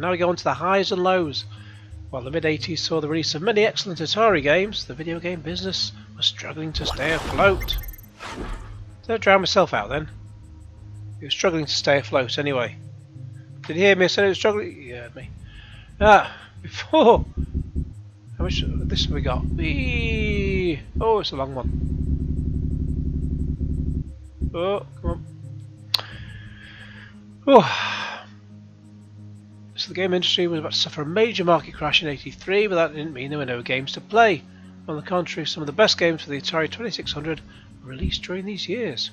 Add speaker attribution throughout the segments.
Speaker 1: And now we go on to the highs and lows. While the mid-80s saw the release of many excellent Atari games, the video game business was struggling to stay afloat. Did I drown myself out then? It was struggling to stay afloat anyway. Did you hear me? I said it was struggling. You heard me. Before. How much of this have we got? Whee! Oh, it's a long one. Oh, come on. Oh. So the game industry was about to suffer a major market crash in '83, but that didn't mean there were no games to play. On the contrary, some of the best games for the Atari 2600 were released during these years.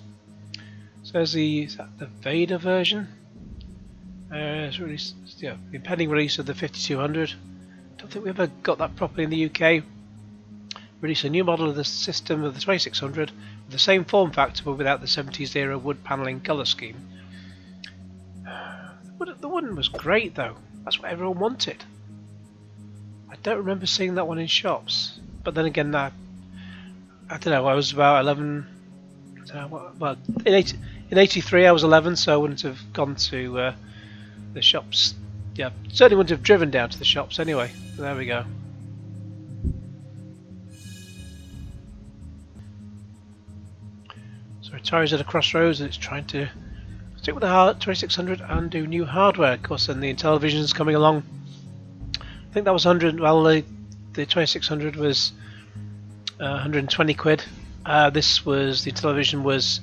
Speaker 1: So there's the Vader version. It's released, yeah, the impending release of the 5200. Don't think we ever got that properly in the UK. Released a new model of the system of the 2600 with the same form factor but without the 70s era wood panelling colour scheme. The wooden was great though. That's what everyone wanted. I don't remember seeing that one in shops. But then again, I don't know. I was about 11. Well, in '83 I was 11, so I wouldn't have gone to the shops. Yeah, certainly wouldn't have driven down to the shops anyway. There we go. So Atari's at a crossroads and it's trying to stick with the 2600 and do new hardware. Of course, then the Intellivision's coming along. I think that was 100. Well, the 2600 was 120 quid. This was the Intellivision was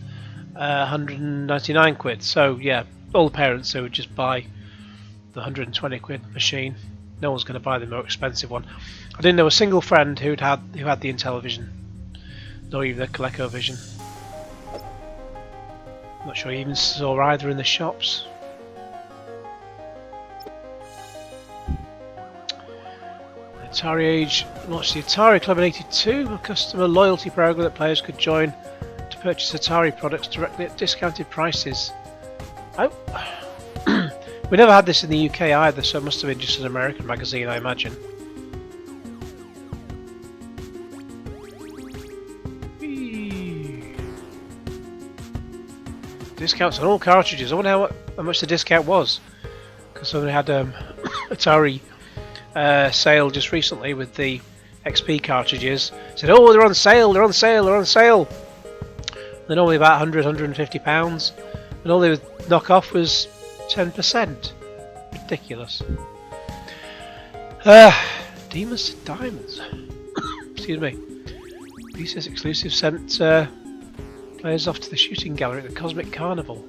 Speaker 1: 199 quid. So yeah, all the parents who would just buy the 120 quid machine. No one's going to buy the more expensive one. I didn't know a single friend who had the Intellivision, nor even the ColecoVision. Not sure I even saw either in the shops. Atari Age launched the Atari Club in '82, a customer loyalty program that players could join to purchase Atari products directly at discounted prices. We never had this in the UK either, so it must have been just an American magazine, I imagine. Discounts on all cartridges. I wonder how much the discount was, because somebody had Atari sale just recently with the XP cartridges. Said, oh, they're on sale, they're on sale, they're on sale. They're normally about 100, 150 pounds, and all they would knock off was 10%. Ridiculous. Demons to Diamonds. Excuse me. PCS exclusive sent players off to the shooting gallery at the Cosmic Carnival.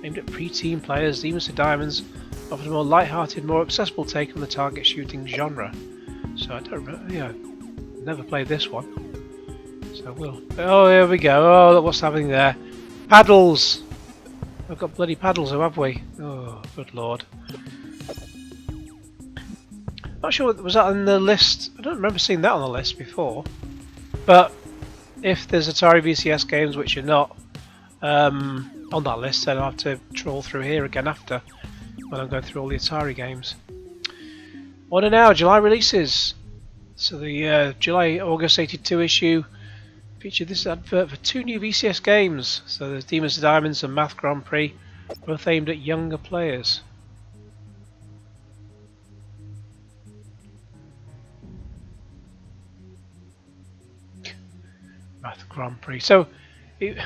Speaker 1: Aimed at pre-teen players, Demons to Diamonds offered a more light-hearted, more accessible take on the target shooting genre. So I don't remember, yeah, never played this one. So we'll. Oh, here we go. Oh, what's happening there? Paddles! I've got bloody paddles, have we? Oh, good lord. Not sure, was that on the list? I don't remember seeing that on the list before. But if there's Atari VCS games which are not on that list, then I'll have to trawl through here again after, when I'm going through all the Atari games. On and now, July releases. So the July-August '82 issue featured this advert for 2 new VCS games. So there's Demons to Diamonds and Math Grand Prix, both aimed at younger players. Math Grand Prix. So the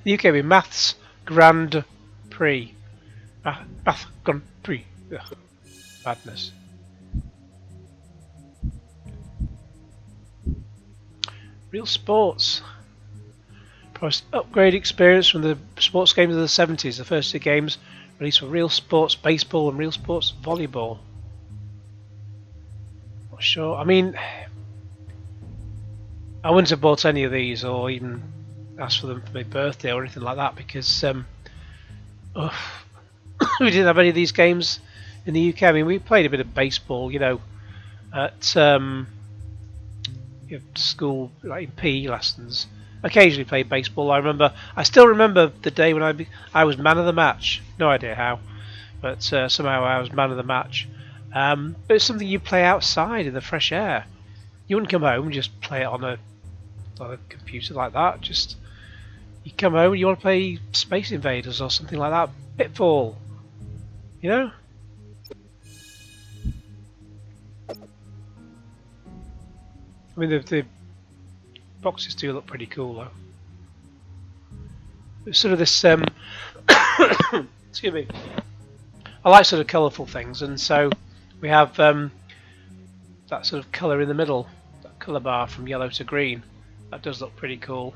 Speaker 1: UK would be Maths Grand Prix. Math Grand Prix. Ugh. Madness. Real Sports. Promised upgrade experience from the sports games of the 70s. The first 2 games released were Real Sports Baseball and Real Sports Volleyball. Not sure. I mean, I wouldn't have bought any of these or even asked for them for my birthday or anything like that because we didn't have any of these games in the UK. I mean, we played a bit of baseball, you know, at school, like in PE lessons. Occasionally played baseball. I still remember the day when I was man of the match. No idea how, but somehow I was man of the match. But it's something you play outside in the fresh air. You wouldn't come home and just play it on a computer like that. Just you come home and you want to play Space Invaders or something like that. Pitfall, you know. I mean, the boxes do look pretty cool though. It's sort of this excuse me. I like sort of colourful things, and so we have that sort of colour in the middle, that colour bar from yellow to green. That does look pretty cool.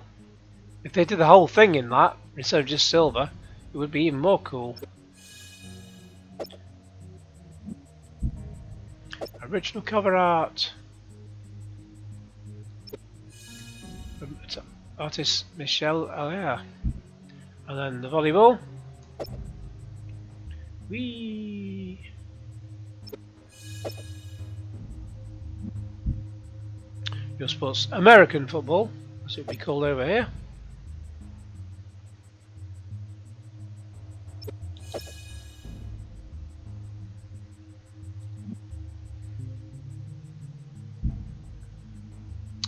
Speaker 1: If they did the whole thing in that instead of just silver, it would be even more cool. Original cover art from artist Michel Allaire. And then the volleyball. Whee! Your sports American football, as it would be called over here.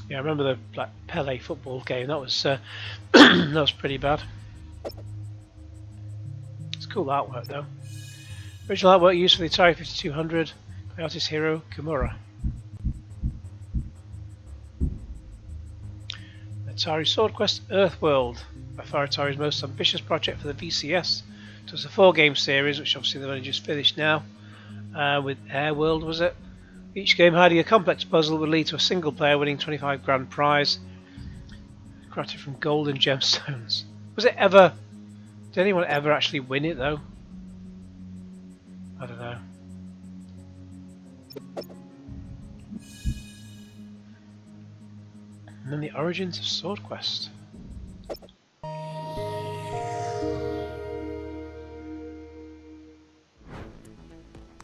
Speaker 1: Yeah, I remember the like Pele football game. That was that was pretty bad. It's cool artwork though. Original artwork used for the Atari 5200 by artist Hiro Kimura. Atari Sword Quest Earthworld, by far Atari's most ambitious project for the VCS. So it's a 4-game series, which obviously they've only just finished now, with Airworld, was it? Each game hiding a complex puzzle would lead to a single player winning 25 grand prize, crafted from gold and gemstones. Was it ever? Did anyone ever actually win it though? I don't know. And then the origins of Sword Quest.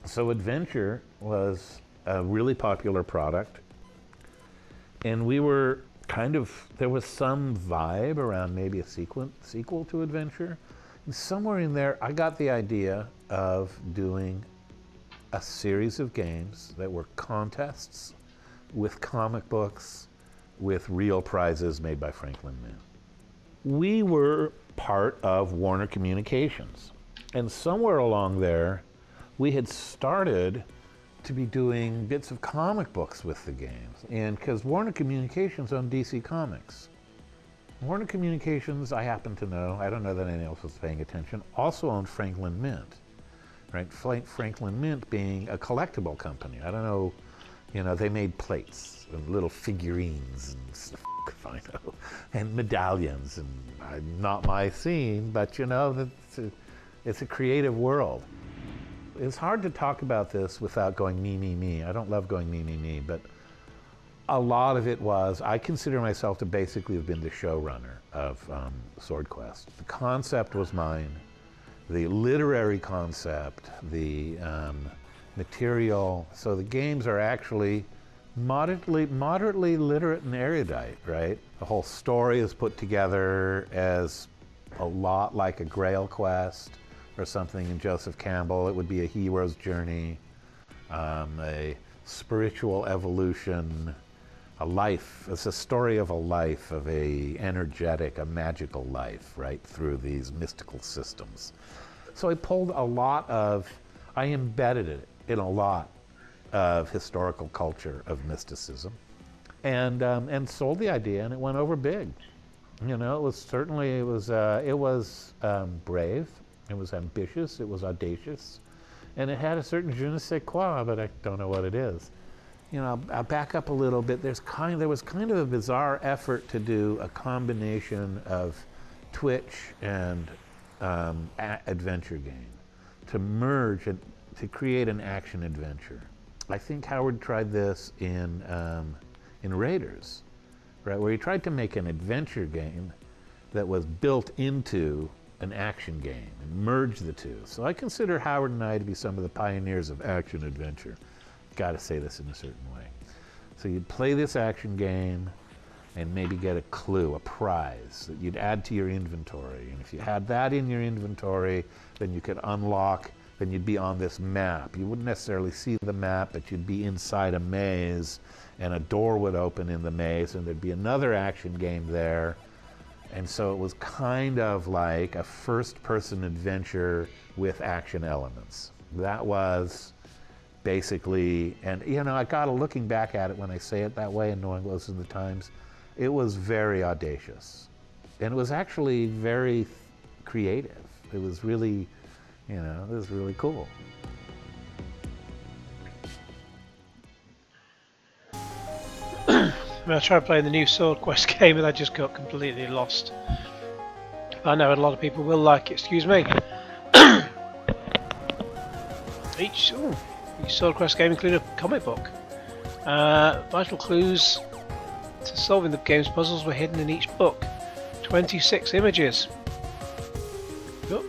Speaker 2: So Adventure was a really popular product, and we were kind of, there was some vibe around maybe a sequel to Adventure. And somewhere in there, I got the idea of doing a series of games that were contests with comic books with real prizes made by Franklin Mint. We were part of Warner Communications, and somewhere along there, we had started to be doing bits of comic books with the games. And because Warner Communications owned DC Comics. Warner Communications, I happen to know, I don't know that anyone else was paying attention, also owned Franklin Mint, right? Franklin Mint being a collectible company. I don't know, you know, they made plates and little figurines and stuff, I know, and medallions, and not my scene, but you know, it's a creative world. It's hard to talk about this without going me, me, me. I don't love going me, me, me, but a lot of it was, I consider myself to basically have been the showrunner of Sword Quest. The concept was mine, the literary concept, the material. So the games are actually moderately literate and erudite, right? The whole story is put together as a lot like a Grail quest or something in Joseph Campbell. It would be a hero's journey, a spiritual evolution, a life. It's a story of a life, of a energetic, a magical life, right, through these mystical systems. So I embedded it in a lot of historical culture of mysticism, and sold the idea, and it went over big. You know, it was brave, it was ambitious, it was audacious, and it had a certain je ne sais quoi, but I don't know what it is. You know, I'll back up a little bit. There was kind of a bizarre effort to do a combination of Twitch and adventure game, to merge and to create an action adventure. I think Howard tried this in Raiders, right, where he tried to make an adventure game that was built into an action game and merge the two. So I consider Howard and I to be some of the pioneers of action adventure. Got to say this in a certain way. So you'd play this action game and maybe get a clue, a prize that you'd add to your inventory. And if you had that in your inventory, then you could unlock, then you'd be on this map. You wouldn't necessarily see the map, but you'd be inside a maze, and a door would open in the maze, and there'd be another action game there. And so it was kind of like a first-person adventure with action elements. That was basically, and you know, I gotta, looking back at it when I say it that way and knowing what was in the times, it was very audacious. And it was actually very creative. It was really, you know, it was really cool.
Speaker 1: I tried playing the new Sword Quest game and I just got completely lost. I know a lot of people will like it. Excuse me. Each Sword Quest game include a comic book. Vital clues to solving the game's puzzles were hidden in each book. 26 images. Oh.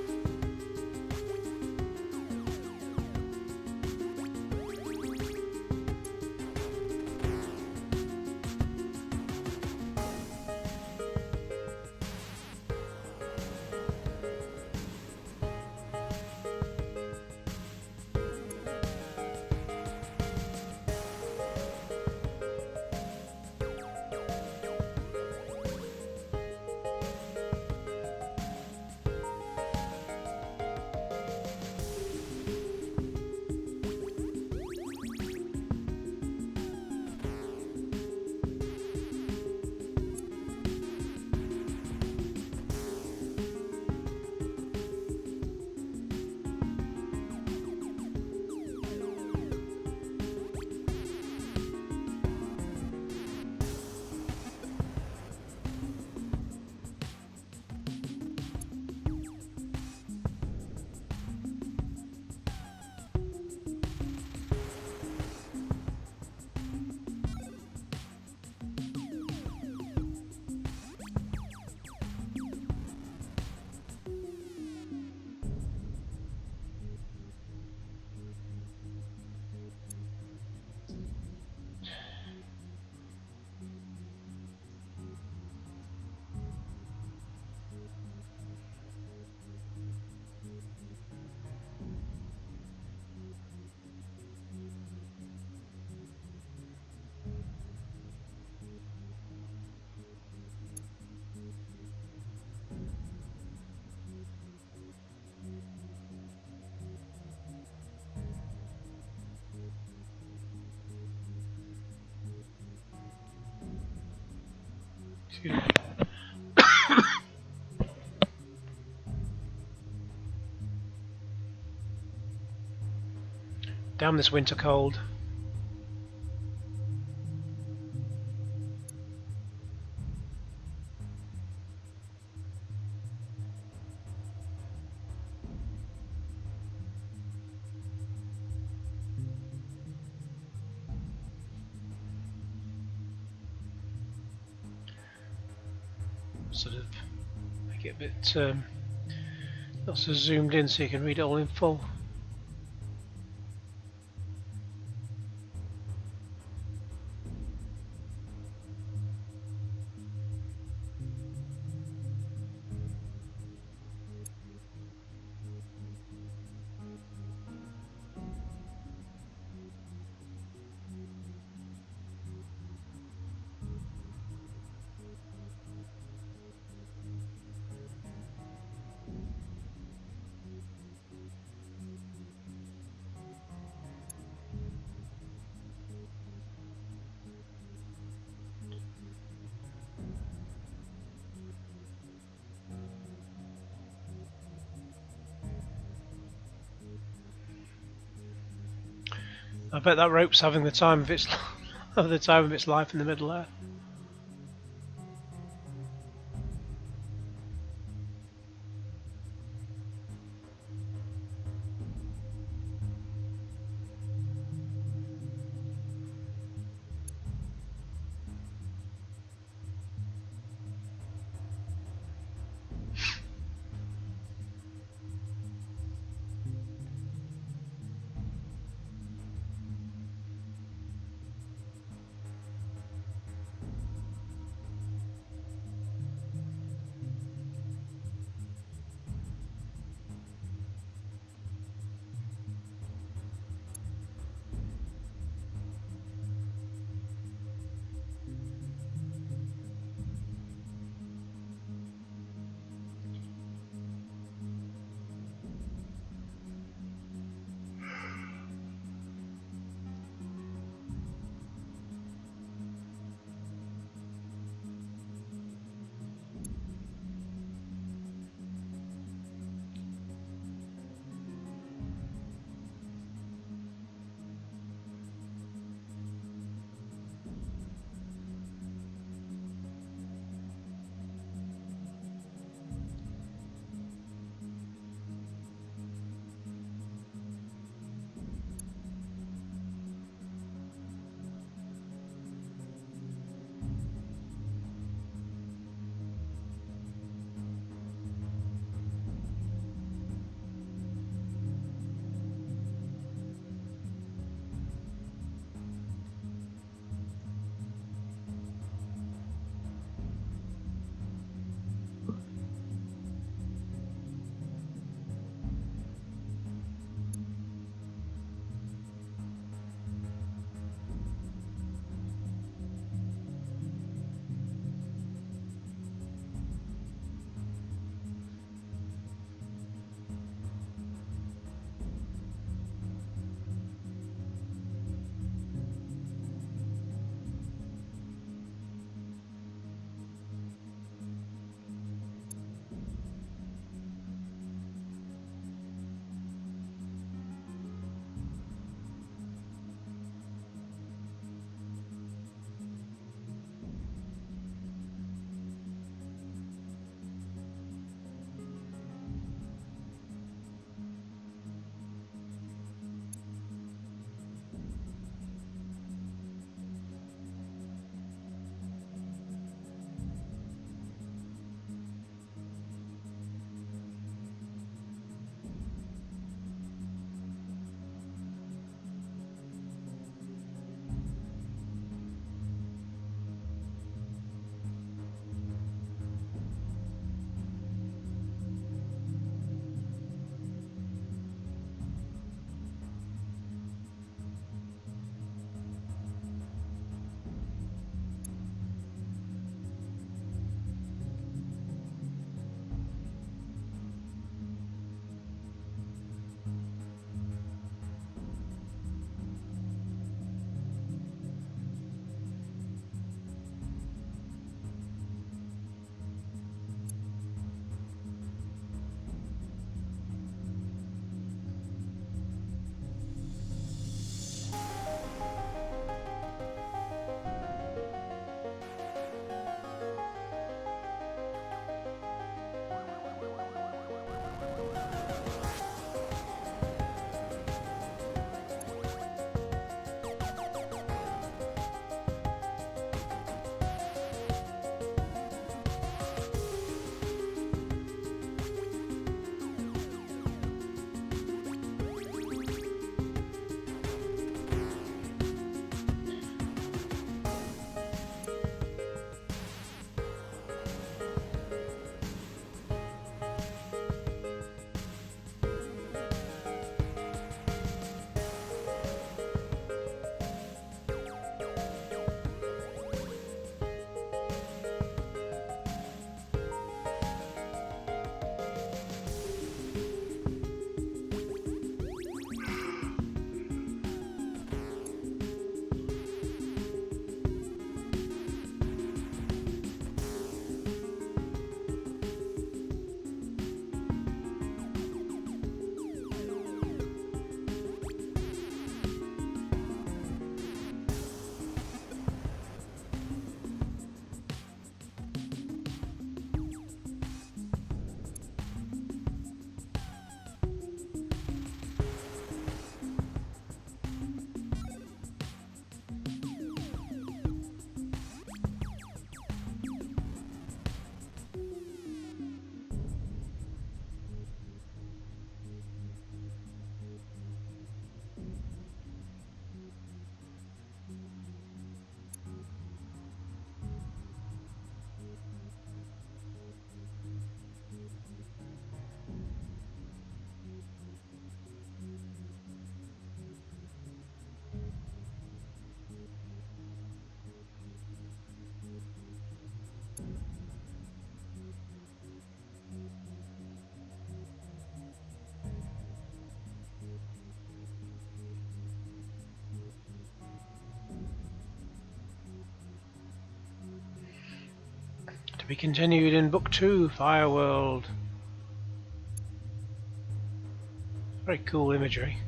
Speaker 1: Damn this winter cold. Sort of make it a bit not so zoomed in so you can read it all in full. I bet that rope's having the time of its life in the middle there. To be continued in Book 2, Fireworld. Very cool imagery.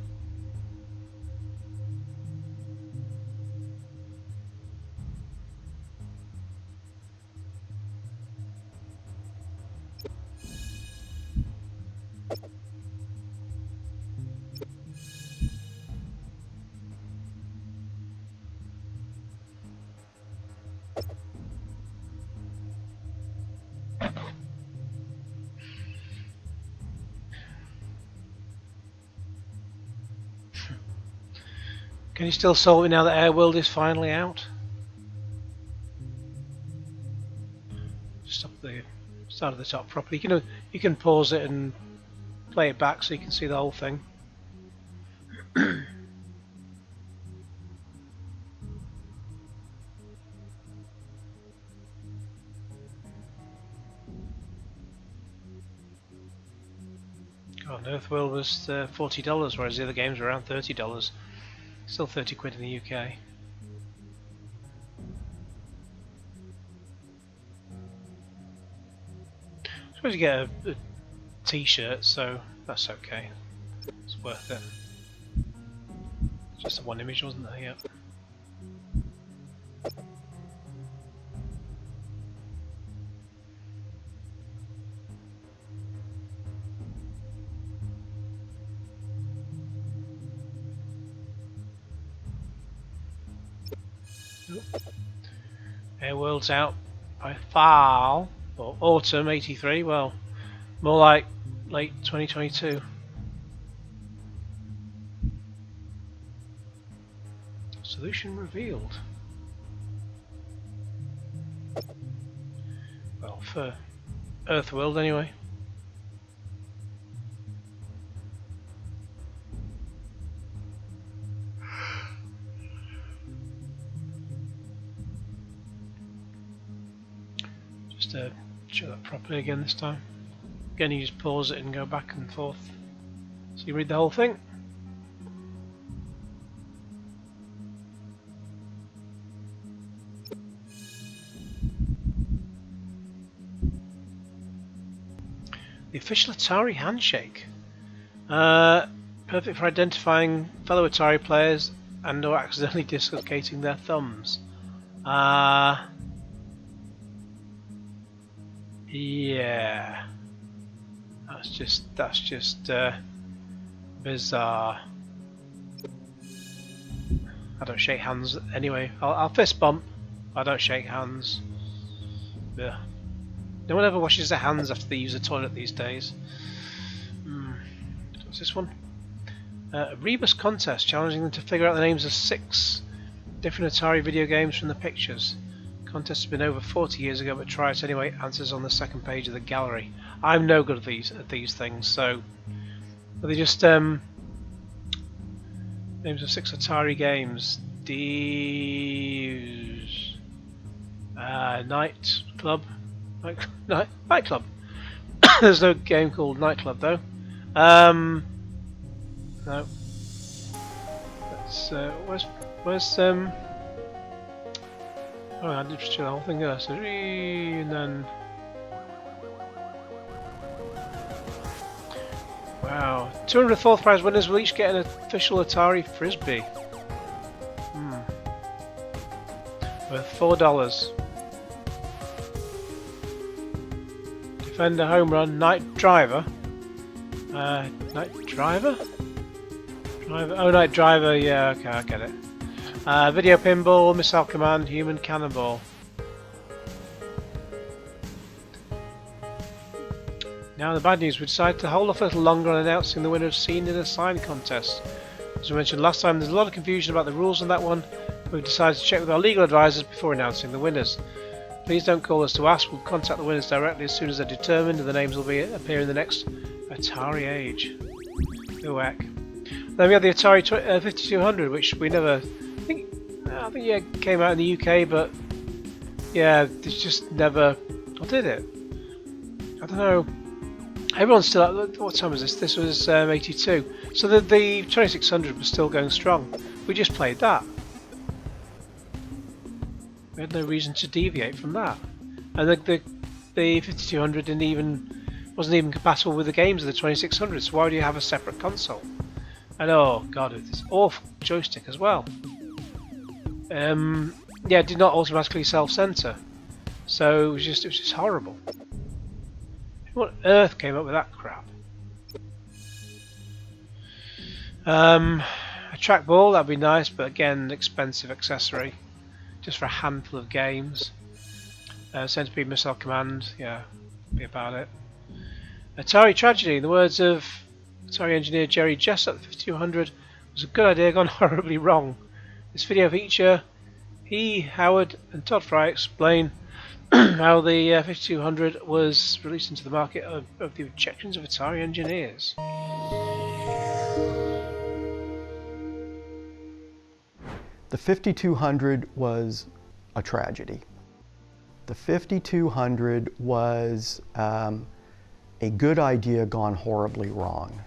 Speaker 1: Can you still solve it now that Airworld is finally out? Just up the start of the top properly. You can pause it and play it back so you can see the whole thing. Oh, and Earthworld was $40, whereas the other games were around $30. Still 30 quid in the UK. I suppose you get a t-shirt, so that's okay. It's worth it. Just the one image, wasn't there? Yep. Airworld's out by fall, or autumn '83. Well, more like late 2022. Solution revealed. Well, for Earthworld anyway. Show that properly again this time. Again, you just pause it and go back and forth. So you read the whole thing. The official Atari handshake. Perfect for identifying fellow Atari players and or accidentally dislocating their thumbs. Yeah, that's just bizarre. I don't shake hands anyway. I'll fist bump. I don't shake hands. Yeah. No one ever washes their hands after they use the toilet these days. What's this one? A rebus contest challenging them to figure out the names of 6 different Atari video games from the pictures. Contest has been over 40 years ago, but try it anyway. Answers on the second page of the gallery. I'm no good at these things, so are they just names of 6 Atari games? Night Club. Night Club. There's no game called Night Club though. No. That's where's Oh, I did just the whole thing there. So, and then wow, 204th prize winners will each get an official Atari Frisbee. Worth $4. Defender home run, Night Driver. Night Driver? Oh, Night Driver, yeah, okay, I get it. Video pinball, missile command, human cannonball. Now the bad news, we decided to hold off a little longer on announcing the winner of Seen in a Sign contest. As we mentioned last time, there's a lot of confusion about the rules on that one. We've decided to check with our legal advisors before announcing the winners. Please don't call us to ask, we'll contact the winners directly as soon as they're determined, and the names will appear in the next Atari Age. No whack. Then we have the Atari 5200, which we never... I think yeah, it came out in the UK, but yeah, it's just never. Or did it? I don't know. Everyone's still. What time was this? This was 82. So the 2600 was still going strong. We just played that. We had no reason to deviate from that. And the the 5200 wasn't even compatible with the games of the 2600. So why do you have a separate console? And oh god, with this awful joystick as well. Yeah, it did not automatically self-center, so it was just horrible. What on earth came up with that crap? A trackball, that'd be nice, but again, an expensive accessory, just for a handful of games. Centipede Missile Command, yeah, be about it. Atari Tragedy, in the words of Atari engineer Jerry Jessup, the 5200 was a good idea gone horribly wrong. This video feature, he, Howard, and Todd Fry explain how the 5200 was released into the market of the objections of Atari engineers.
Speaker 3: The 5200 was a tragedy. The 5200 was a good idea gone horribly wrong.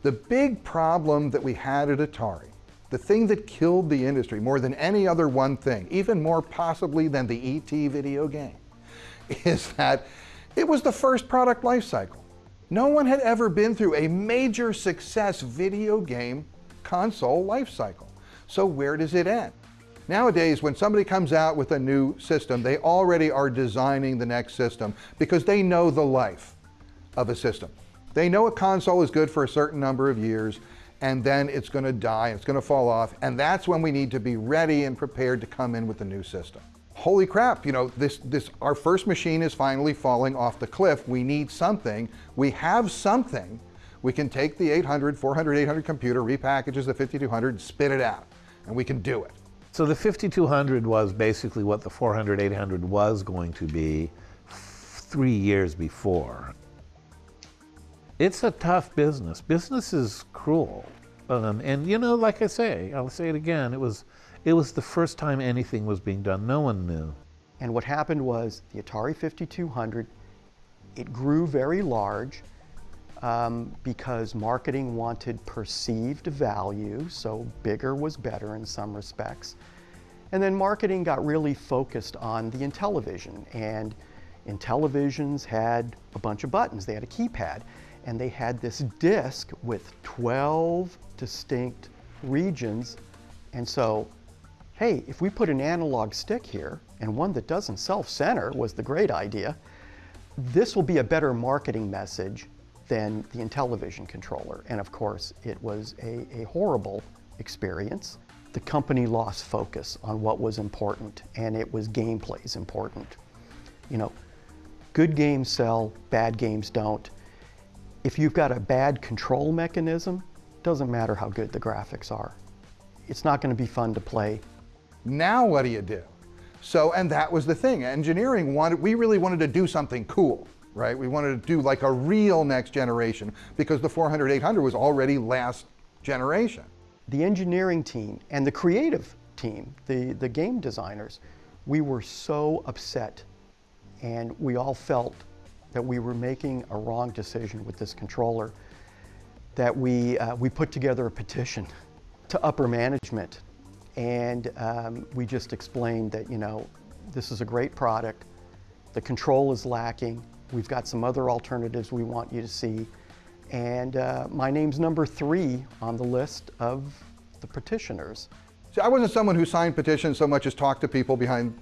Speaker 4: The big problem that we had at Atari, the thing that killed the industry more than any other one thing, even more possibly than the E.T. video game, is that it was the first product life cycle. No one had ever been through a major success video game console life cycle. So where does it end? Nowadays, when somebody comes out with a new system, they already are designing the next system because they know the life of a system. They know a console is good for a certain number of years, and then it's going to die, it's going to fall off, and that's when we need to be ready and prepared to come in with the new system. Holy crap, you know, our first machine is finally falling off the cliff. We need something. We have something. We can take the 400, 800 computer, repackages the 5200, spit it out, and we can do it.
Speaker 2: So the 5200 was basically what the 400, 800 was going to be 3 years before. It's a tough business. Business is cruel. And you know, like I say, I'll say it again, it was the first time anything was being done. No one knew.
Speaker 3: And what happened was the Atari 5200, it grew very large because marketing wanted perceived value, so bigger was better in some respects. And then marketing got really focused on the Intellivision, and Intellivisions had a bunch of buttons. They had a keypad, and they had this disc with 12 distinct regions. And so, hey, if we put an analog stick here, and one that doesn't self-center was the great idea, this will be a better marketing message than the Intellivision controller. And of course, it was a horrible experience. The company lost focus on what was important, and it was gameplay's important. You know, good games sell, bad games don't. If you've got a bad control mechanism, doesn't matter how good the graphics are. It's not going to be fun to play.
Speaker 4: Now what do you do? So, and that was the thing. Engineering we really wanted to do something cool, right? We wanted to do like a real next generation because the 400, 800 was already last generation.
Speaker 3: The engineering team and the creative team, the game designers, we were so upset, and we all felt that we were making a wrong decision with this controller, that we put together a petition to upper management, and we just explained that, you know, this is a great product, the control is lacking, we've got some other alternatives we want you to see, and my name's number 3 on the list of the petitioners.
Speaker 4: See, I wasn't someone who signed petitions so much as talked to people behind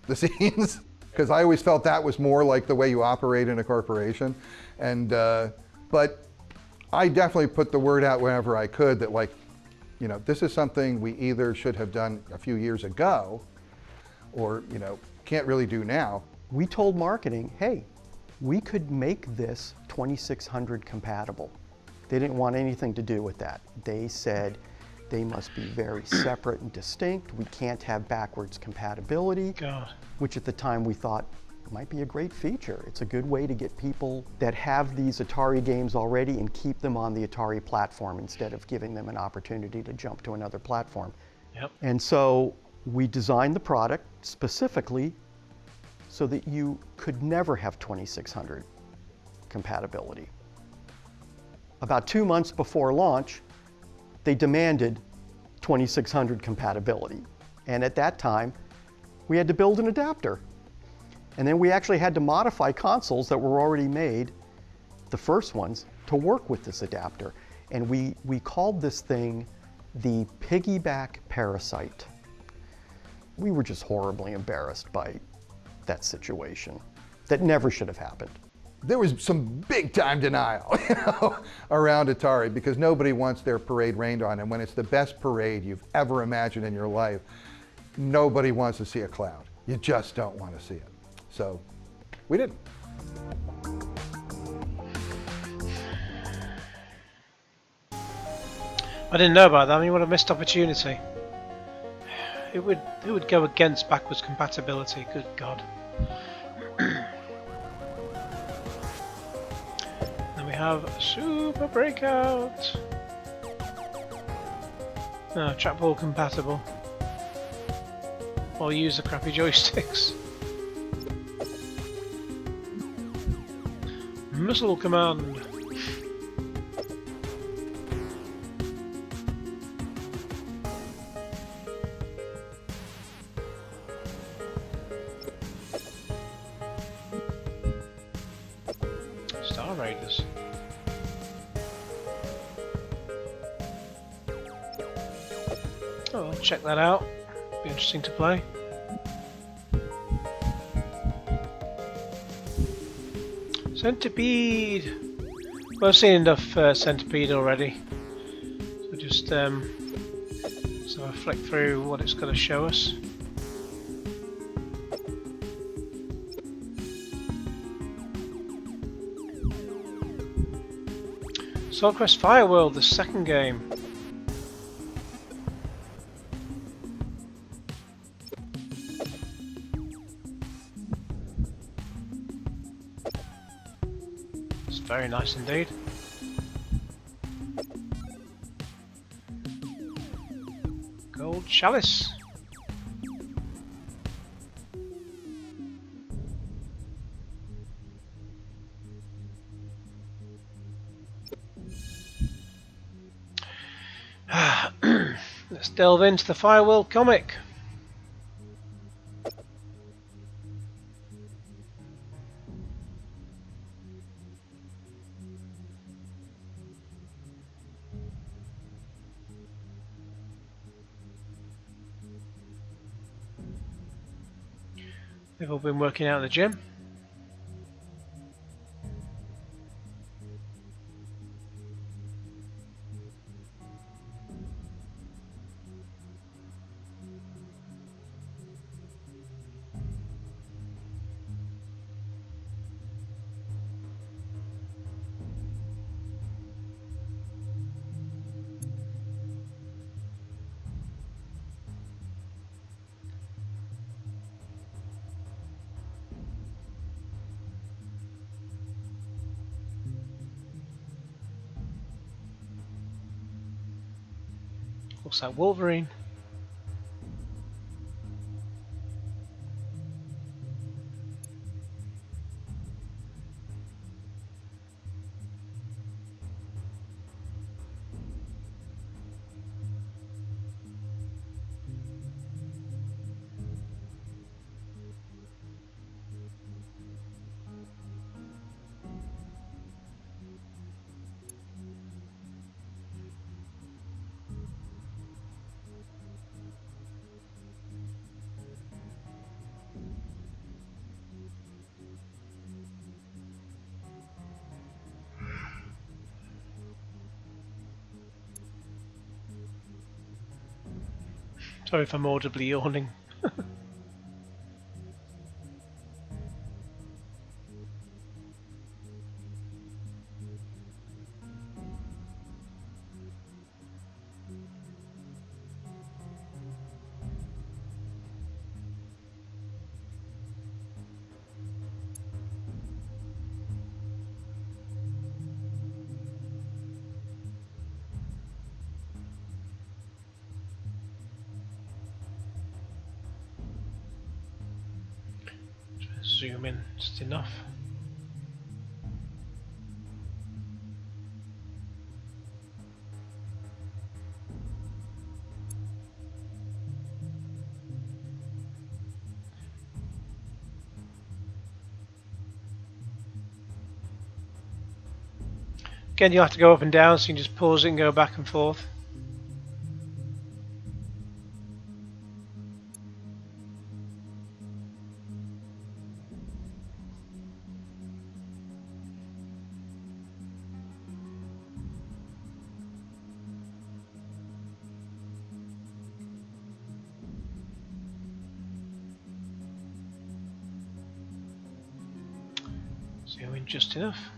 Speaker 4: the scenes, because I always felt that was more like the way you operate in a corporation. And but I definitely put the word out whenever I could that, like, you know, this is something we either should have done a few years ago or, you know, can't really do now.
Speaker 3: We told marketing, hey, we could make this 2600 compatible. They didn't want anything to do with that. They said they must be very separate and distinct. We can't have backwards compatibility,
Speaker 1: God.
Speaker 3: Which at the time we thought might be a great feature. It's a good way to get people that have these Atari games already and keep them on the Atari platform instead of giving them an opportunity to jump to another platform.
Speaker 1: Yep.
Speaker 3: And so we designed the product specifically so that you could never have 2600 compatibility. About 2 months before launch, they demanded 2600 compatibility. And at that time, we had to build an adapter. And then we actually had to modify consoles that were already made, the first ones, to work with this adapter. And we called this thing the piggyback parasite. We were just horribly embarrassed by that situation. That never should have happened.
Speaker 4: There was some big time denial, around Atari, because nobody wants their parade rained on. And when it's the best parade you've ever imagined in your life, nobody wants to see a cloud. You just don't want to see it. So we didn't.
Speaker 1: I didn't know about that. I mean, what a missed opportunity. It would go against backwards compatibility. Good God. Then we have Super Breakout. No, trackball compatible. Or use the crappy joysticks. Missile Command. Star Raiders. Oh, I'll check that out. Be interesting to play. Centipede! Well, I've seen enough Centipede already. So just so I flick through what it's going to show us. Sword Quest Fireworld, the second game. It's very nice indeed. Gold Chalice. Let's delve into the Fireworld comic. They've all been working out in the gym. Looks like Wolverine. Sorry if I'm audibly yawning. Zoom in just enough. Again, you'll have to go up and down, so you can just pause it and go back and forth. Zoom in just enough.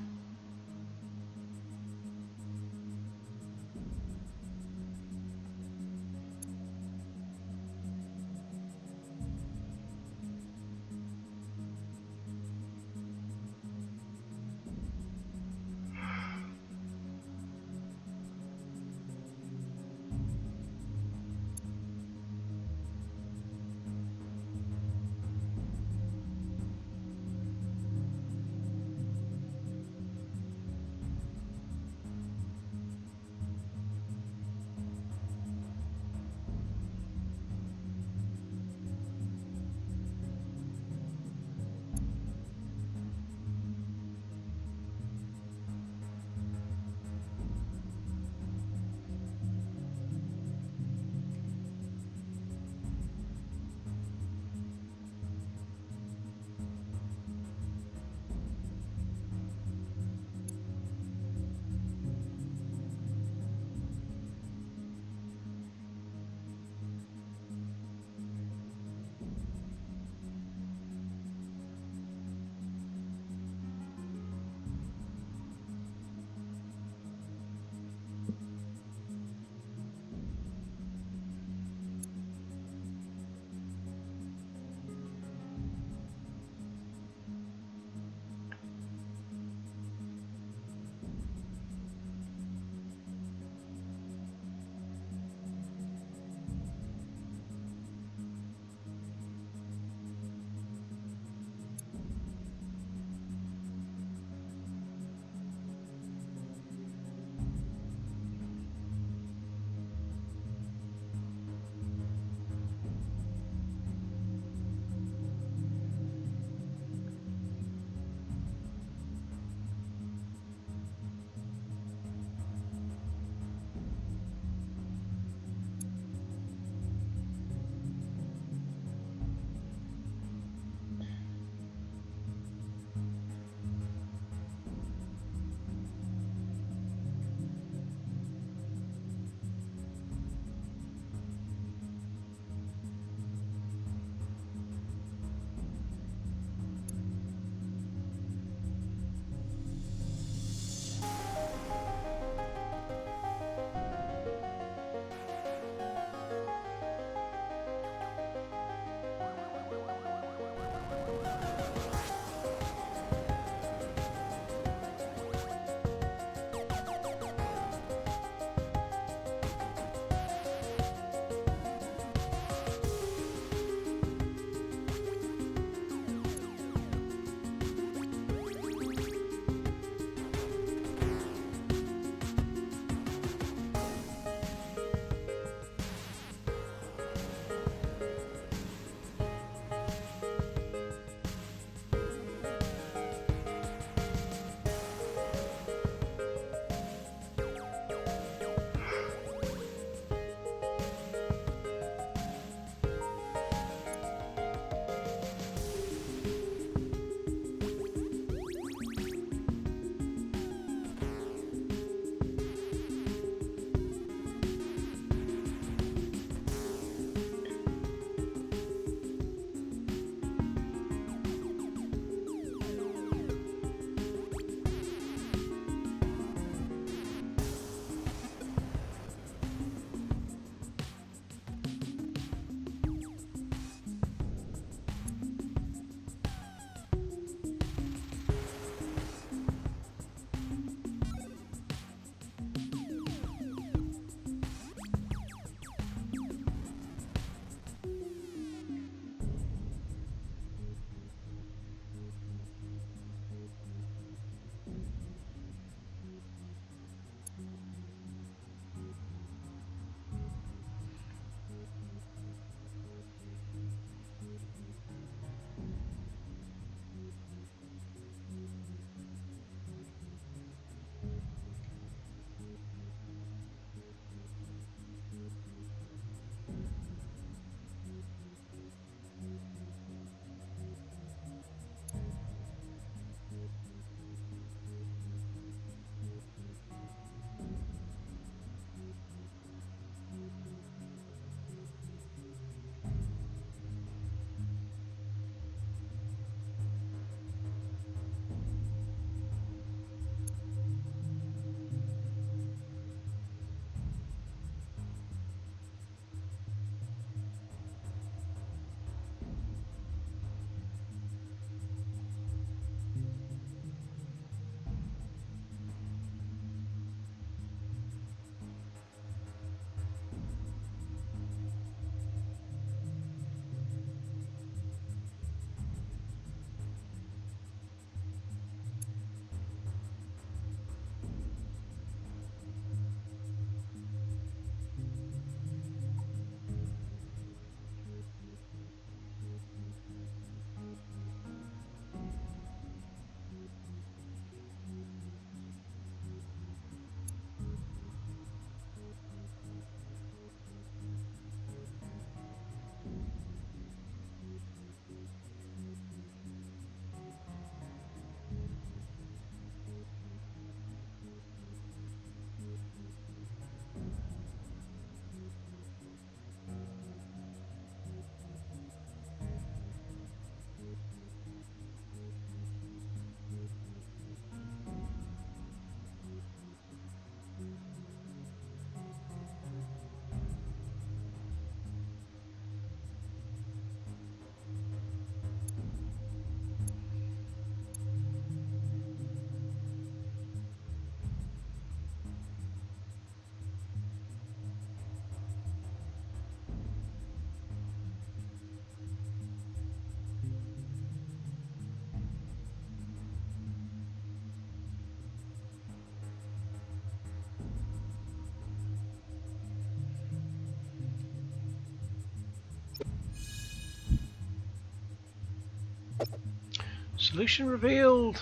Speaker 1: Solution revealed.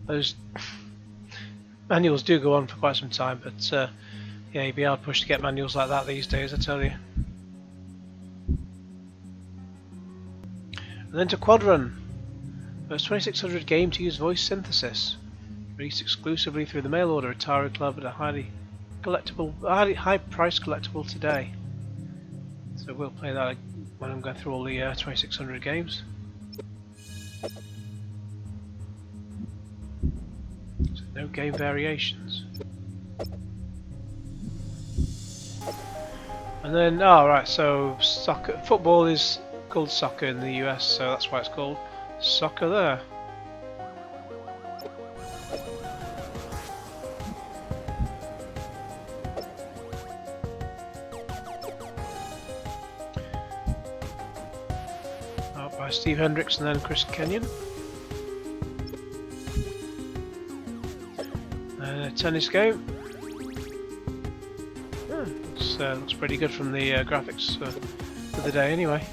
Speaker 1: Those manuals do go on for quite some time, but yeah, you'd be hard pushed to get manuals like that these days, I tell you. And then to Quadrun. First 2600 game to use voice synthesis. Released exclusively through the mail order Atari Club at a highly high-priced collectible today. So we'll play that when I'm going through all the 2600 games. So no game variations. And then, oh right, so football is called soccer in the US, so that's why it's called soccer there. Art by Steve Hendricks and then Chris Kenyon. And a tennis game. Looks pretty good from the graphics for the day anyway.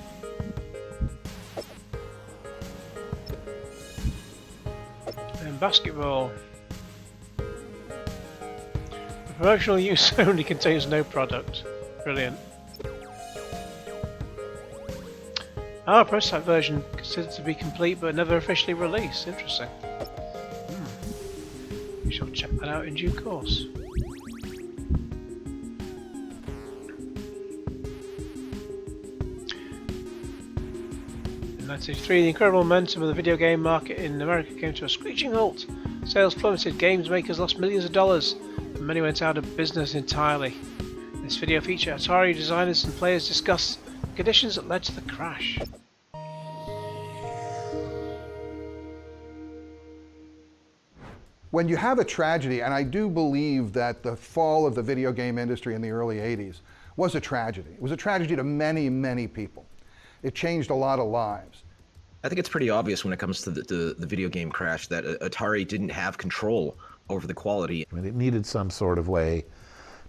Speaker 1: And basketball. The promotional use only contains no product. Brilliant. Ah, prototype version considered to be complete but never officially released. Interesting. We shall check that out in due course. In 1983, the incredible momentum of the video game market in America came to a screeching halt. Sales plummeted, games makers lost millions of dollars, and many went out of business entirely. In this video feature, Atari designers and players discuss the conditions that led to the crash.
Speaker 4: When you have a tragedy, and I do believe that the fall of the video game industry in the early 80s was a tragedy. It was a tragedy to many, many people. It changed a lot of lives.
Speaker 5: I think it's pretty obvious when it comes to the video game crash that Atari didn't have control over the quality.
Speaker 2: I mean, it needed some sort of way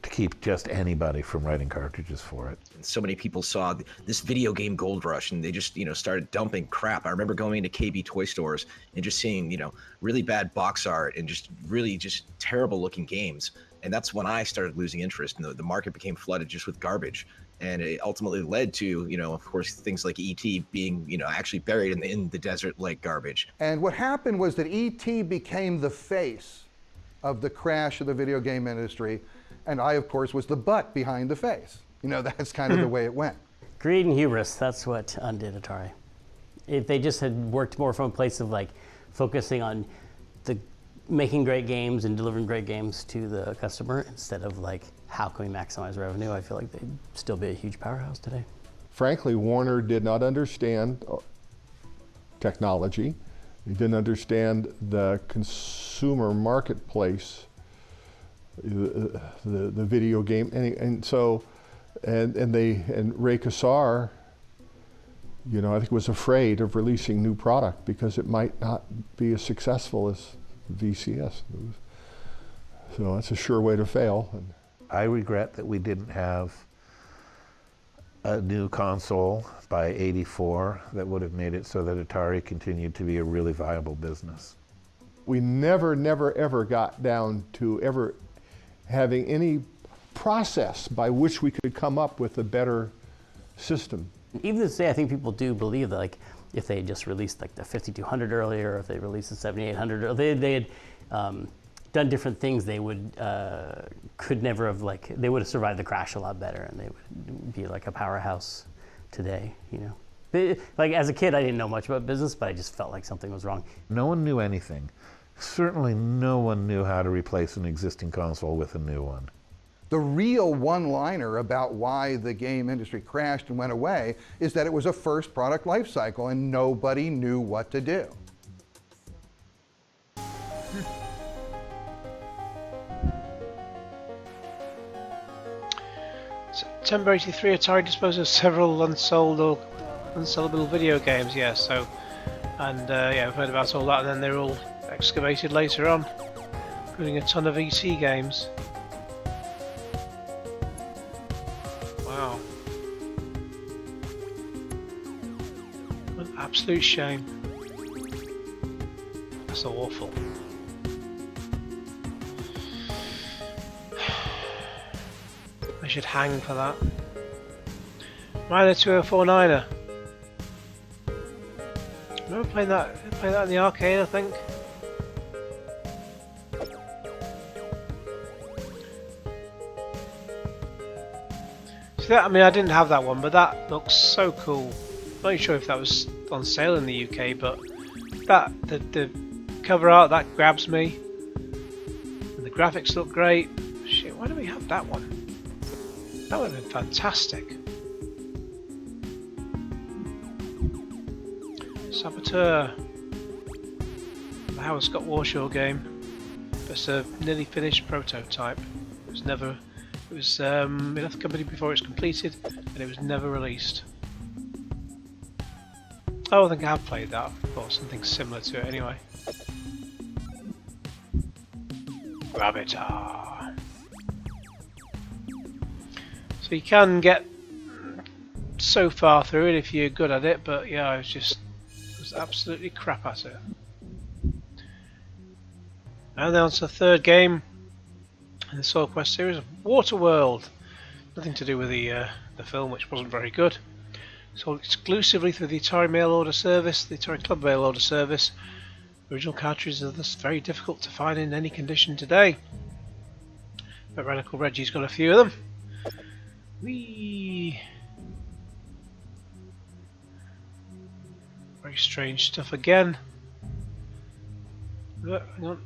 Speaker 2: to keep just anybody from writing cartridges for it.
Speaker 5: And so many people saw this video game gold rush and they just, started dumping crap. I remember going into KB toy stores and just seeing, really bad box art and just really just terrible looking games. And that's when I started losing interest and the market became flooded just with garbage. And it ultimately led to, of course, things like E.T. being, actually buried in the desert like garbage.
Speaker 4: And what happened was that E.T. became the face of the crash of the video game industry. And I, of course, was the butt behind the face. That's kind of the way it went.
Speaker 6: Greed and hubris, that's what undid Atari. If they just had worked more from a place of focusing on making great games and delivering great games to the customer instead of how can we maximize revenue, I feel like they'd still be a huge powerhouse today.
Speaker 7: Frankly, Warner did not understand technology. They didn't understand the consumer marketplace, the video game, and Ray Kassar, I think was afraid of releasing new product because it might not be as successful as VCS. So that's a sure way to fail.
Speaker 2: I regret that we didn't have a new console by '84 that would have made it so that Atari continued to be a really viable business.
Speaker 7: We never, ever got down to ever having any process by which we could come up with a better system.
Speaker 6: Even to say, I think people do believe that if they just released the 5200 earlier, or if they released the 7800, or they had done different things, they would could never have they would have survived the crash a lot better, and they would be a powerhouse today. As a kid, I didn't know much about business, but I just felt like something was wrong.
Speaker 2: No one knew anything. Certainly no one knew how to replace an existing console with a new one.
Speaker 4: The real one-liner about why the game industry crashed and went away is that it was a first product life cycle and nobody knew what to do.
Speaker 1: September '83, Atari disposed of several unsellable video games. Yeah, I've heard about all that, and then they're all excavated later on, including a ton of ET games. Wow. Absolute shame. That's awful. I should hang for that. Miner 2049er. Remember playing that in the arcade, I think. See that? I mean, I didn't have that one, but that looks so cool. Not even sure if that was on sale in the UK, but that the cover art that grabs me. And the graphics look great. Shit, why do we have that one? That would have been fantastic. Saboteur. The Howard Scott Warshaw game. It's a nearly finished prototype. It was never. It was enough company before it was completed, and it was never released. Oh, I think I have played that, or something similar to it anyway. Vctr. So you can get so far through it if you're good at it, but yeah, I was absolutely crap at it. And then on to the third game in the Soul Quest series of Waterworld. Nothing to do with the film, which wasn't very good. Sold exclusively through the Atari mail order service, the Atari Club mail order service. Original cartridges are thus very difficult to find in any condition today. But Radical Reggie's got a few of them. Whee! Very strange stuff again. Hang on.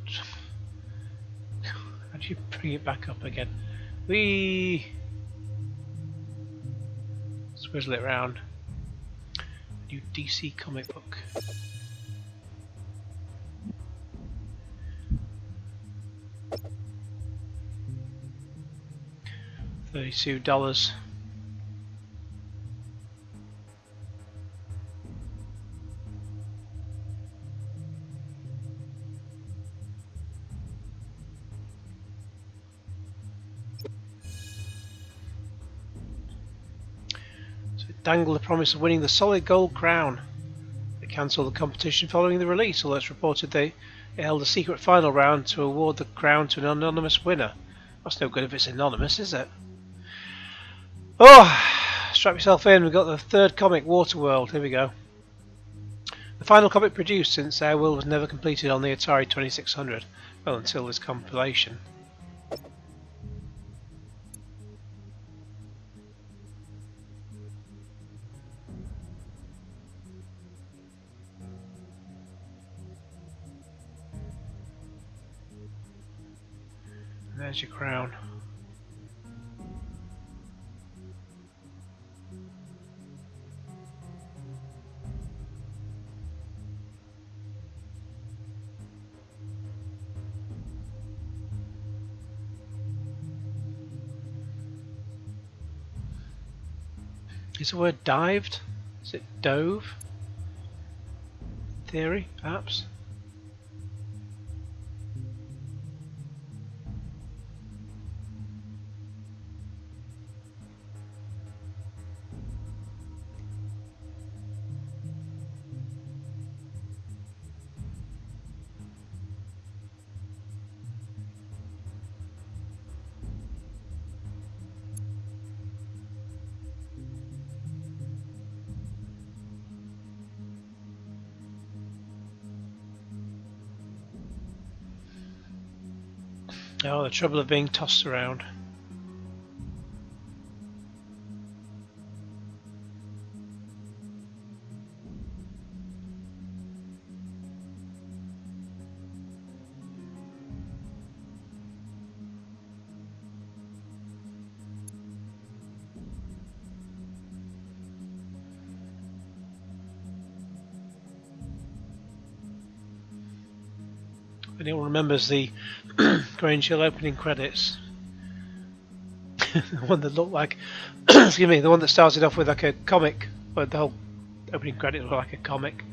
Speaker 1: How do you bring it back up again? Whee! Swizzle it round. New DC comic book. $32. Dangle the promise of winning the solid gold crown. They cancelled the competition following the release, although it's reported they held a secret final round to award the crown to an anonymous winner. That's no good if it's anonymous, is it? Oh, strap yourself in. We've got the third comic, Waterworld. Here we go. The final comic produced since Our World was never completed on the Atari 2600. Well, until this compilation. There's your crown. Is the word dived? Is it dove? Theory, perhaps? Oh, the trouble of being tossed around. If anyone remembers the Grange Hill opening credits, the one that looked like, excuse me, the one that started off with like a comic, but the whole opening credit looked like a comic,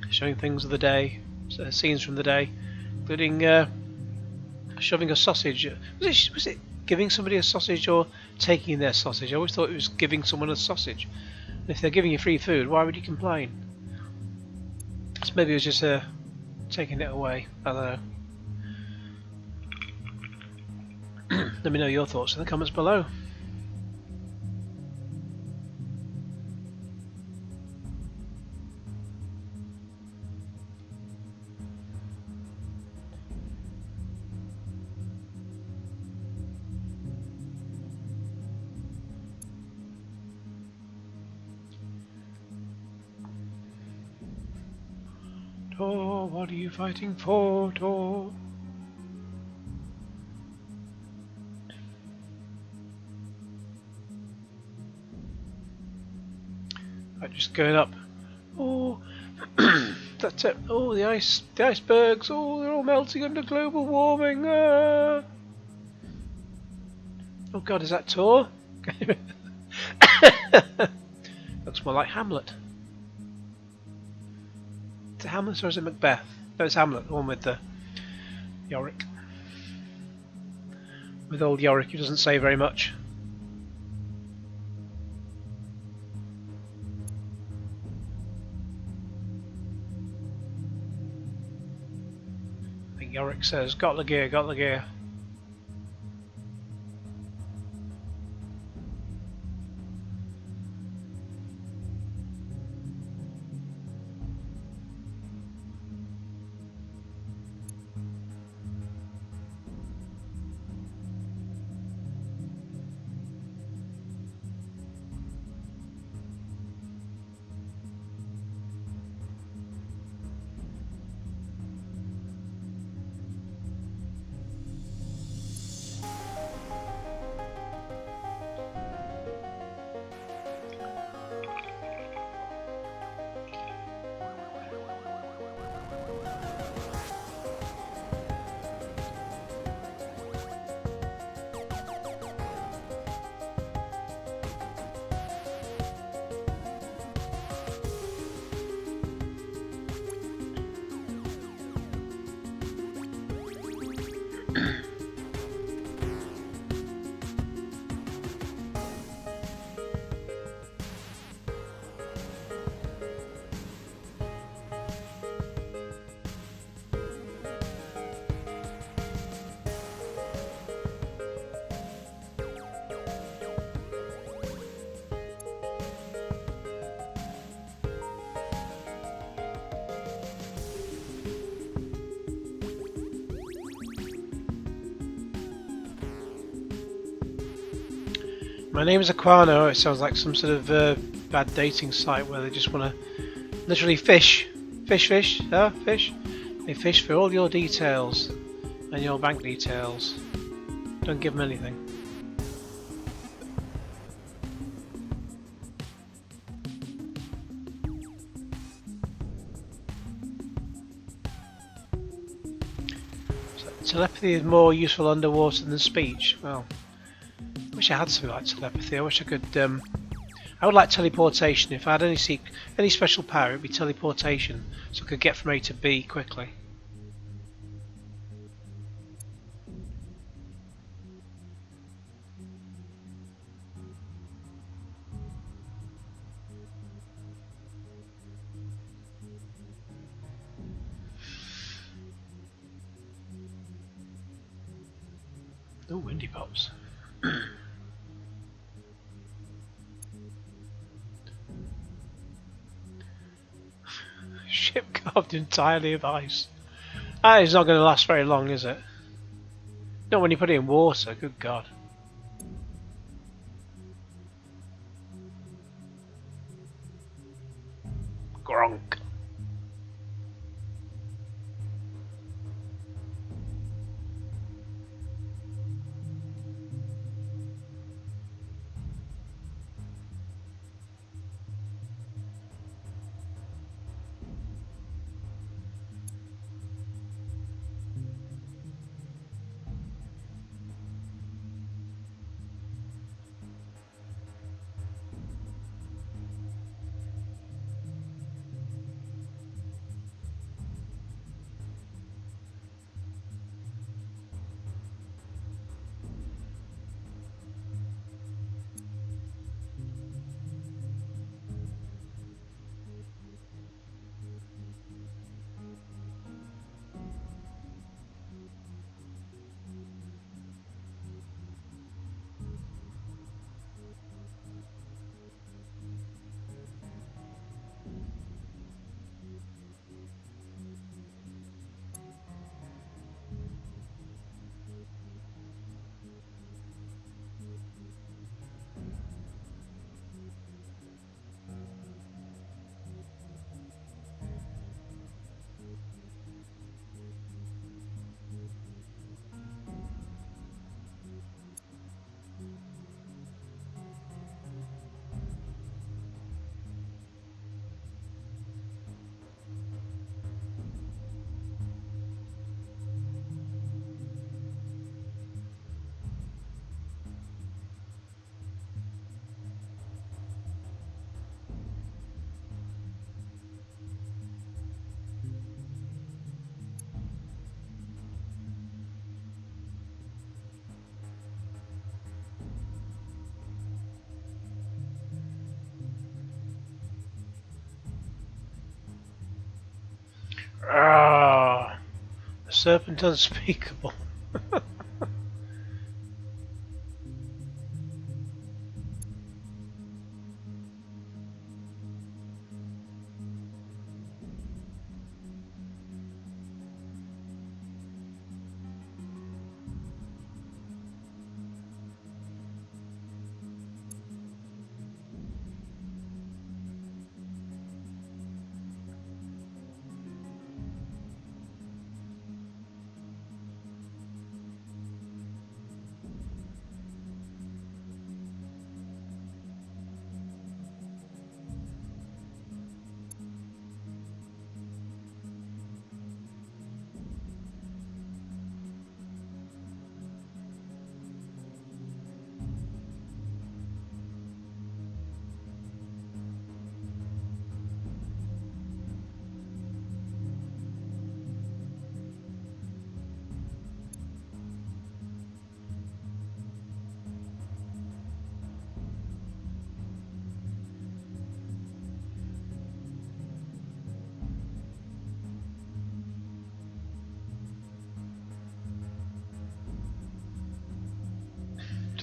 Speaker 1: showing things of the day, scenes from the day, including shoving a sausage. Was it giving somebody a sausage or taking their sausage? I always thought it was giving someone a sausage. If they're giving you free food, why would you complain? So maybe it was just taking it away. I don't know. Let me know your thoughts in the comments below. Tor, what are you fighting for, Tor? Right, just going up. Oh, that's it. Oh, the icebergs. Oh, they're all melting under global warming. Oh God, is that Tor? Looks more like Hamlet. Is it Hamlet or is it Macbeth? No, it's Hamlet, the one with the Yorick. With old Yorick, who doesn't say very much. I think Yorick says, "Got the gear, got the gear." My name is Aquano. It sounds like some sort of bad dating site where they just want to literally fish. Fish. They fish for all your details and your bank details. Don't give them anything. So telepathy is more useful underwater than speech. Well, I wish I had something like telepathy. I wish I could. I would like teleportation. If I had any special power, it'd be teleportation, so I could get from A to B quickly. Oh, windy pops. Ship carved entirely of ice. That is not going to last very long, is it? Not when you put it in water, good God. Gronk. Ah, the serpent unspeakable.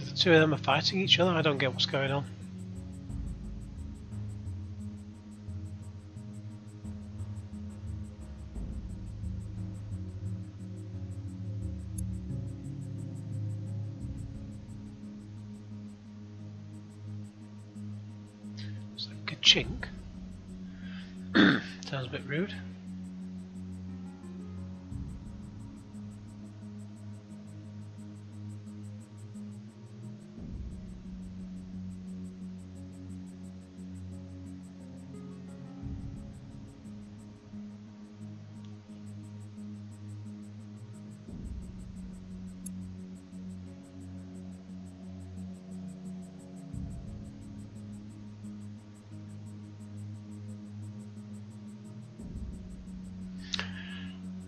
Speaker 1: The two of them are fighting each other? I don't get what's going on. It's like a chink. Sounds a bit rude.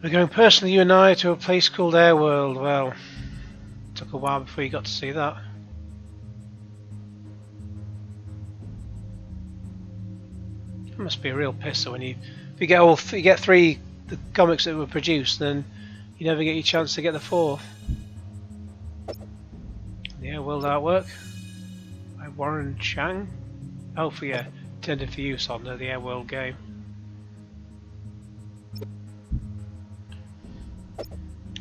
Speaker 1: We're going personally, you and I, to a place called Airworld. Well, took a while before you got to see that. It must be a real pisser when if you get three the comics that were produced, then you never get your chance to get the fourth. The Airworld artwork by Warren Chang. Oh, intended for use on the Airworld game.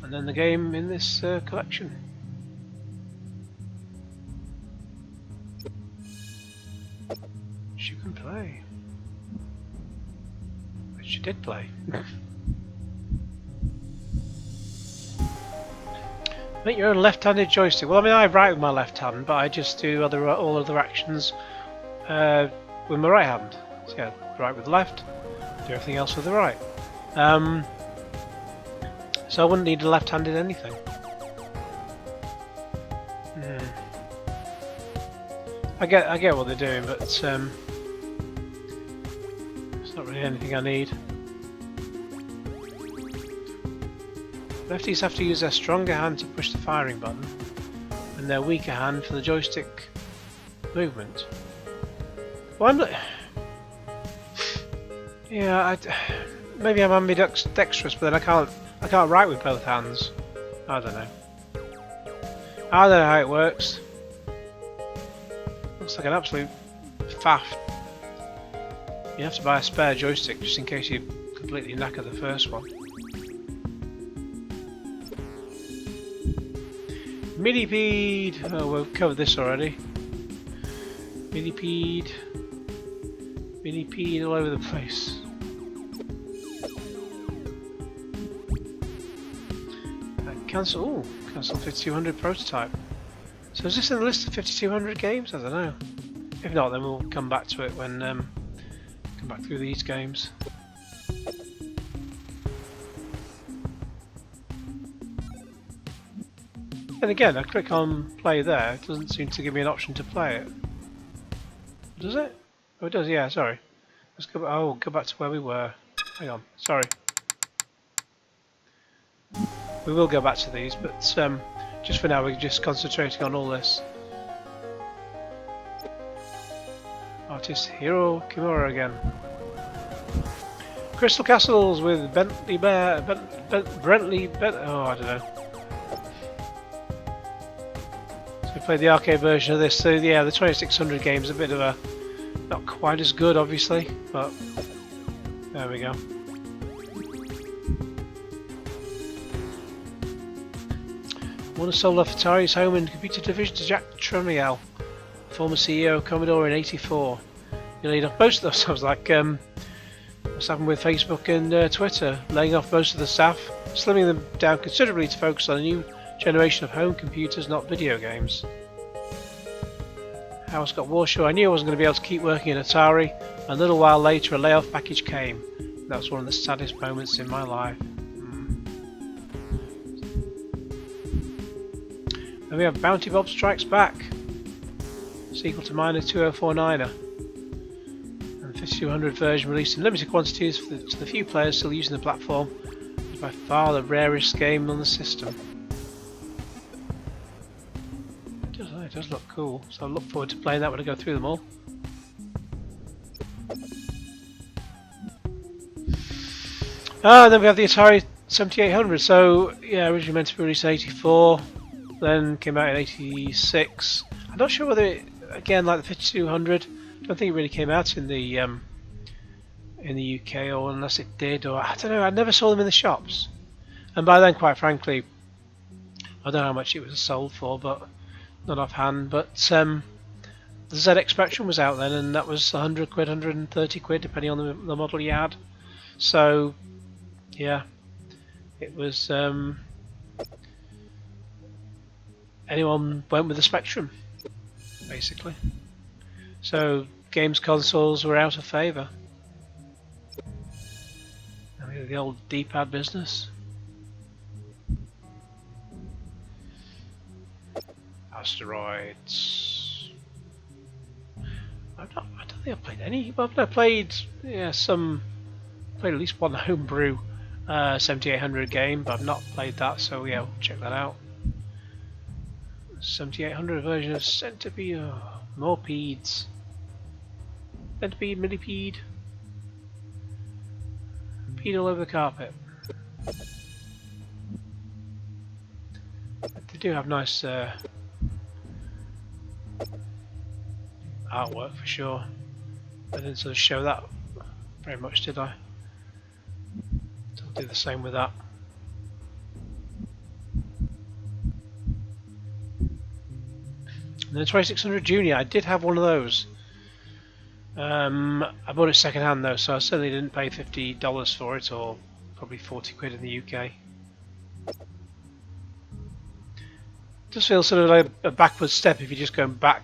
Speaker 1: And then the game in this collection. Which you can play. Which you did play. Make your own left-handed joystick. Well, I mean, I write with my left hand, but I just do all other actions with my right hand. So yeah, write with the left, do everything else with the right. So I wouldn't need a left-handed anything. I get what they're doing, but it's not really anything I need. Lefties have to use their stronger hand to push the firing button, and their weaker hand for the joystick movement. Well, maybe I'm ambidextrous, but then I can't write with both hands. I don't know. I don't know how it works. Looks like an absolute faff. You have to buy a spare joystick just in case you completely knacker the first one. Millipede! Oh, we've covered this already. Millipede all over the place. Cancel 5200 prototype. So is this in the list of 5200 games? I don't know. If not, then we'll come back to it when come back through these games. And again, I click on play there. It doesn't seem to give me an option to play it. Does it? Oh, it does. Yeah. Sorry. Let's go. Oh, go back to where we were. Hang on. Sorry. We will go back to these, but just for now we're just concentrating on all this. Artist Hiro Kimura again. Crystal Castles with Bentley Bear, oh, I don't know. So we played the arcade version of this. So yeah, the 2600 game is a bit of a not quite as good, obviously, but there we go. One sold off Atari's home and computer division to Jack Tramiel, former CEO of Commodore in '84. You laid off most of those. I was like, what's happened with Facebook and Twitter? Laying off most of the staff, slimming them down considerably to focus on a new generation of home computers, not video games. Howard Scott Warshaw, I knew I wasn't going to be able to keep working at Atari, and a little while later a layoff package came. That was one of the saddest moments in my life. Then we have Bounty Bob Strikes Back, sequel to Miner 2049er, and the 5200 version released in limited quantities to the few players still using the platform. It's by far the rarest game on the system. It does look cool, so I look forward to playing that when I go through them all. Then we have the Atari 7800. So yeah, originally meant to be released in '84. Then came out in '86. I'm not sure whether it, again, like the 5200, I don't think it really came out in the UK, or unless it did, or I don't know. I never saw them in the shops, and by then, quite frankly, I don't know how much it was sold for, but not offhand. But the ZX Spectrum was out then, and that was 100 quid, 130 quid, depending on the model you had. So yeah, it was. Anyone went with the Spectrum, basically. So games consoles were out of favour. I mean, the old D-pad business. Asteroids. I don't think I've played any. Well, I played played at least one homebrew 7800 game, but I've not played that. So yeah, we'll check that out. 7800 version of Centipede, more pedes. Centipede, millipede. Pede all over the carpet. They do have nice artwork for sure. I didn't sort of show that very much, did I? I'll do the same with that. And the 2600 Junior, I did have one of those. I bought it second hand though, so I certainly didn't pay $50 for it, or probably 40 quid in the UK. Just feels sort of like a backward step if you're just going back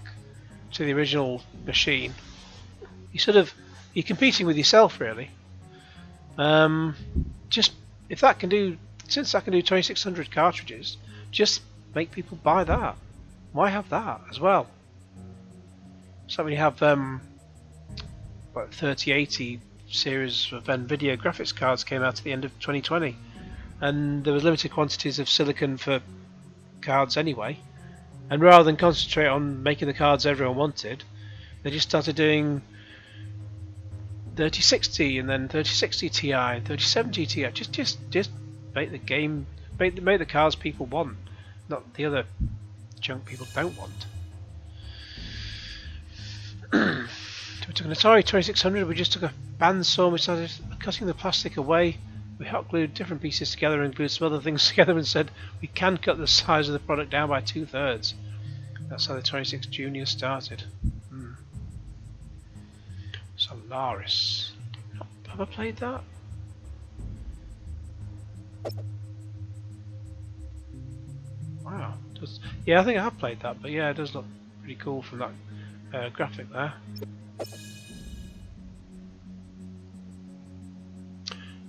Speaker 1: to the original machine. You're competing with yourself really. Just if that can do, since that can do 2600 cartridges, just make people buy that. Why have that as well? So when you have 3080 series of NVIDIA graphics cards came out at the end of 2020, and there was limited quantities of silicon for cards anyway, and rather than concentrate on making the cards everyone wanted, they just started doing 3060 and then 3060 Ti and 3070 Ti. Just make the game, make the cards people want, not the other junk people don't want. We took an Atari 2600, we just took a bandsaw and we started cutting the plastic away. We hot glued different pieces together and glued some other things together and said we can cut the size of the product down by 2/3. That's how the 26 Junior started. Solaris. Have I played that? Wow. Yeah, I think I have played that, but yeah, it does look pretty cool from that graphic there.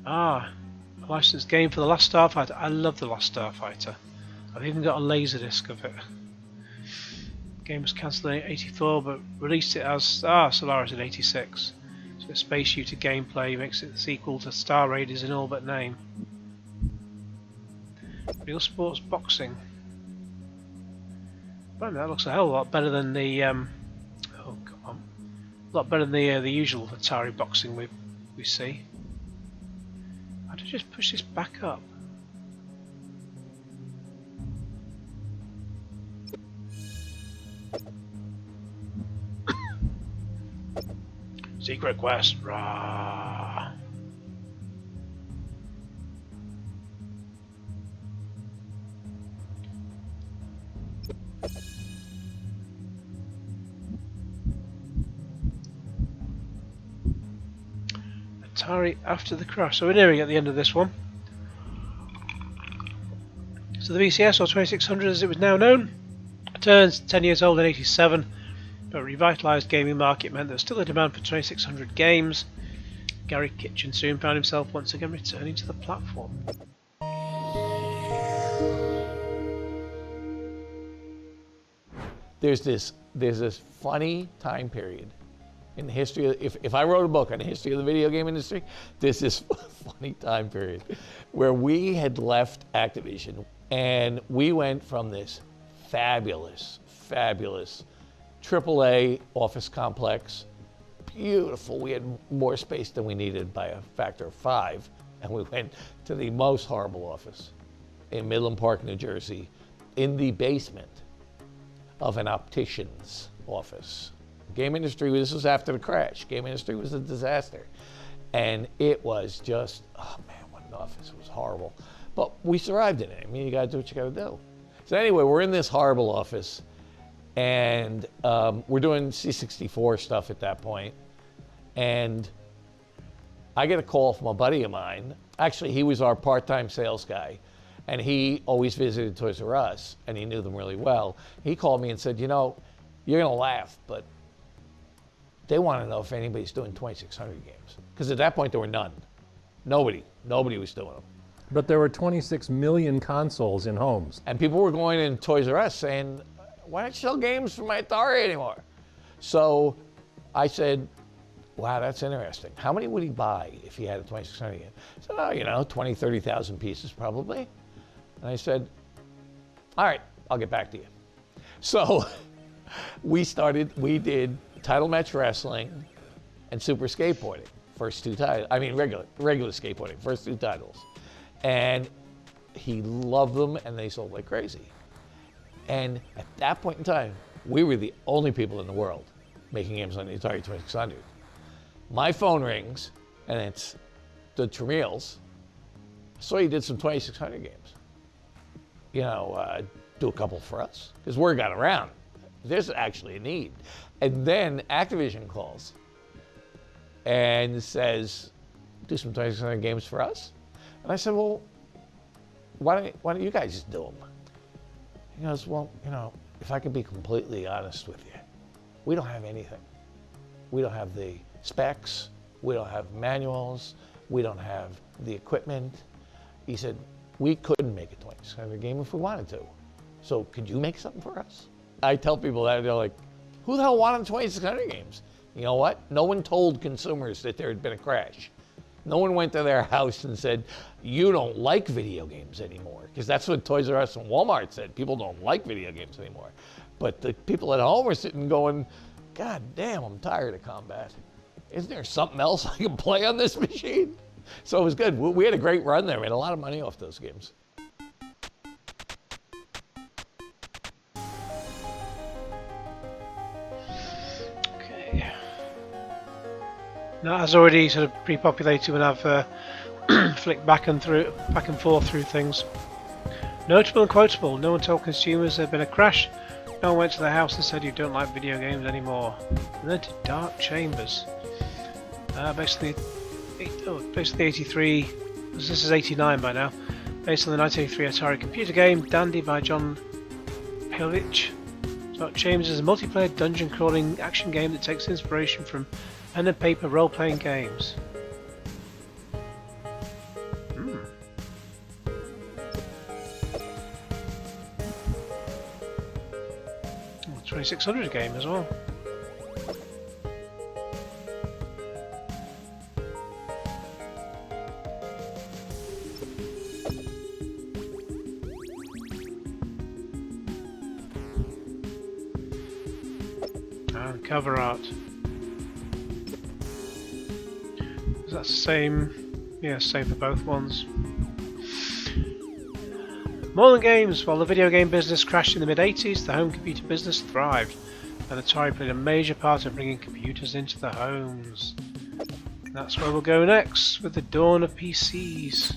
Speaker 1: A licensed game for the Last Starfighter. I love the Last Starfighter. I've even got a laserdisc of it. The game was cancelled in '84, but released it as Solaris in '86. So it's space shooter gameplay, makes it the sequel to Star Raiders in all but name. Real Sports Boxing. Well, that looks a hell of a lot better than the a lot better than the usual Atari boxing we see. did I just push this back up? Secret quest, rah. Atari after the crash. So we're nearing at the end of this one. So the VCS, or 2600 as it was now known, turns 10 years old in '87, but a revitalised gaming market meant there was still a demand for 2600 games. Gary Kitchen soon found himself once again returning to the platform.
Speaker 2: There's this funny time period in the history of, if I wrote a book on the history of the video game industry, there's this funny time period where we had left Activision and we went from this fabulous AAA office complex, beautiful. We had more space than we needed by a factor of 5, and we went to the most horrible office in Midland Park, New Jersey, in the basement of an optician's office. Game industry, this was after the crash. Game industry was a disaster. And it was just, oh man, what an office. It was horrible. But we survived in it. I mean, you gotta do what you gotta do. So anyway, we're in this horrible office, and we're doing C64 stuff at that point. And I get a call from a buddy of mine. Actually, he was our part-time sales guy, and he always visited Toys R Us, and he knew them really well. He called me and said, you know, you're gonna laugh, but they want to know if anybody's doing 2600 games. Because at that point, there were none. Nobody was doing them.
Speaker 8: But there were 26 million consoles in homes.
Speaker 2: And people were going in Toys R Us saying, why don't you sell games for my Atari anymore? So I said, wow, that's interesting. How many would he buy if he had a 2600 game? He said, oh, you know, 20, 30,000 pieces probably. And I said, all right, I'll get back to you. So we did Title Match Wrestling and Super Skateboarding, first two titles. I mean, regular skateboarding, first two titles. And he loved them, and they sold like crazy. And at that point in time, we were the only people in the world making games on the Atari 2600. My phone rings, and it's the Tramiels. So he did some 2600 games. You know, do a couple for us, because word got around. There's actually a need. And then Activision calls and says, do some 2600 games for us? And I said, well, why don't you guys just do them? He goes, well, you know, if I could be completely honest with you, we don't have anything. We don't have the specs. We don't have manuals. We don't have the equipment. He said, we couldn't make a 2600 game if we wanted to. So could you make something for us? I tell people that, they're like, who the hell wanted 2600 games? You know what? No one told consumers that there had been a crash. No one went to their house and said, you don't like video games anymore. Because that's what Toys R Us and Walmart said. People don't like video games anymore. But the people at home were sitting going, God damn, I'm tired of combat. Isn't there something else I can play on this machine? So it was good. We had a great run there. We had a lot of money off those games.
Speaker 1: Okay. Now, as already sort of pre-populated when I've flicked back and forth through things. Notable and quotable. No one told consumers there had been a crash. No one went to their house and said you don't like video games anymore. And then to Dark Chambers. Basically 83. This is 89 by now. Based on the 1983 Atari computer game Dandy by John Pilovich. Dark Chambers is a multiplayer dungeon crawling action game that takes inspiration from pen and paper role-playing games. 2600 game as well. And cover art. That's the same Yeah, same for both ones. More than games, while the video game business crashed in the mid-80s, the home computer business thrived, and Atari played a major part in bringing computers into the homes. And that's where we'll go next, with the dawn of PCs.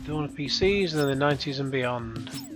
Speaker 1: Dawn of PCs and then the 90s and beyond.